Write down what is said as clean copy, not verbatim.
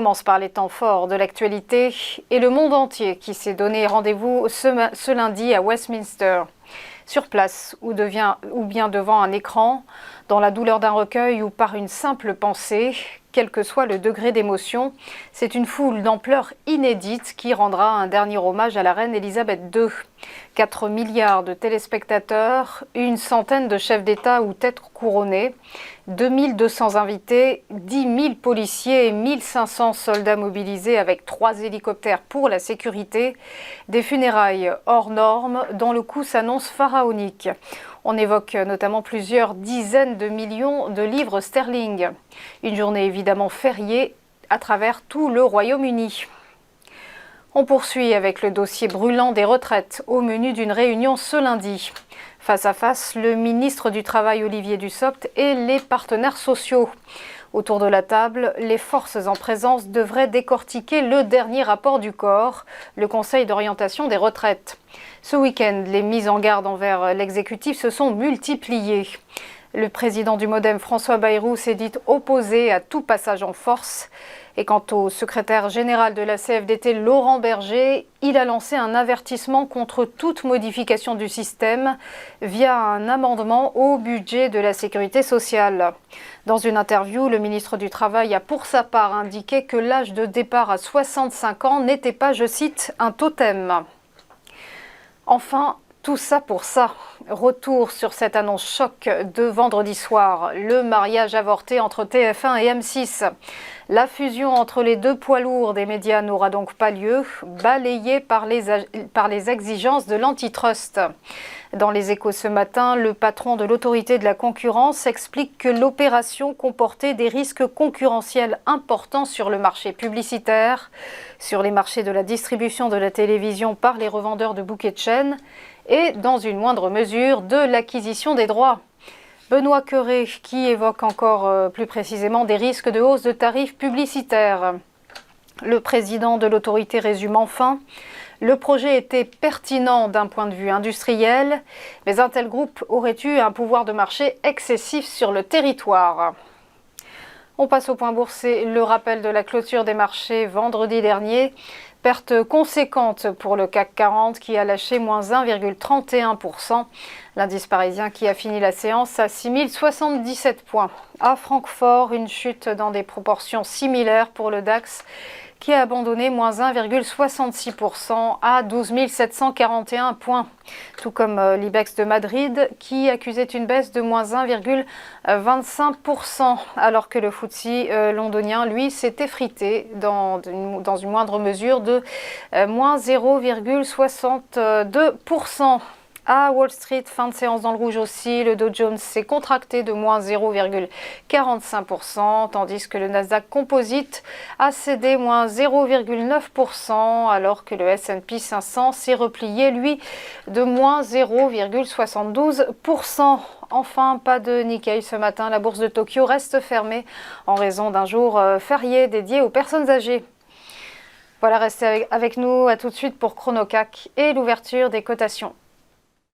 commence par les temps forts de l'actualité et le monde entier qui s'est donné rendez-vous ce lundi à Westminster. Sur place ou bien devant un écran, dans la douleur d'un recueil ou par une simple pensée, quel que soit le degré d'émotion, c'est une foule d'ampleur inédite qui rendra un dernier hommage à la reine Elisabeth II. 4 milliards de téléspectateurs, une centaine de chefs d'État ou têtes couronnées, 2200 invités, 10 000 policiers et 1500 soldats mobilisés avec 3 hélicoptères pour la sécurité, des funérailles hors normes dont le coût s'annonce pharaonique. On évoque notamment plusieurs dizaines de millions de livres sterling. Une journée évidemment fériée à travers tout le Royaume-Uni. On poursuit avec le dossier brûlant des retraites au menu d'une réunion ce lundi. Face à face, le ministre du Travail Olivier Dussopt et les partenaires sociaux. Autour de la table, les forces en présence devraient décortiquer le dernier rapport du corps, le Conseil d'orientation des retraites. Ce week-end, les mises en garde envers l'exécutif se sont multipliées. Le président du MoDem, François Bayrou, s'est dit opposé à tout passage en force. Et quant au secrétaire général de la CFDT, Laurent Berger, il a lancé un avertissement contre toute modification du système via un amendement au budget de la sécurité sociale. Dans une interview, le ministre du Travail a pour sa part indiqué que l'âge de départ à 65 ans n'était pas, je cite, un totem. Enfin, tout ça pour ça. Retour sur cette annonce choc de vendredi soir. Le mariage avorté entre TF1 et M6. La fusion entre les deux poids lourds des médias n'aura donc pas lieu, balayée par les exigences de l'antitrust. Dans les Échos ce matin, le patron de l'autorité de la concurrence explique que l'opération comportait des risques concurrentiels importants sur le marché publicitaire, sur les marchés de la distribution de la télévision par les revendeurs de bouquets de chaînes et, dans une moindre mesure, de l'acquisition des droits. Benoît Cœuré qui évoque encore plus précisément des risques de hausse de tarifs publicitaires. Le président de l'autorité résume enfin: le projet était pertinent d'un point de vue industriel, mais un tel groupe aurait eu un pouvoir de marché excessif sur le territoire. On passe au point boursier, le rappel de la clôture des marchés vendredi dernier. Perte conséquente pour le CAC 40 qui a lâché moins 1,31%. L'indice parisien qui a fini la séance à 6077 points. À Francfort, une chute dans des proportions similaires pour le DAX qui a abandonné moins 1,66% à 12 741 points. Tout comme l'IBEX de Madrid qui accusait une baisse de moins 1,25%, alors que le FTSE londonien, lui, s'est effrité dans une moindre mesure de moins 0,62%. À Wall Street, fin de séance dans le rouge aussi, le Dow Jones s'est contracté de moins 0,45%, tandis que le Nasdaq Composite a cédé moins 0,9%, alors que le S&P 500 s'est replié, lui, de moins 0,72%. Enfin, pas de Nikkei ce matin, la bourse de Tokyo reste fermée en raison d'un jour férié dédié aux personnes âgées. Voilà, restez avec nous, à tout de suite pour ChronoCAC et l'ouverture des cotations.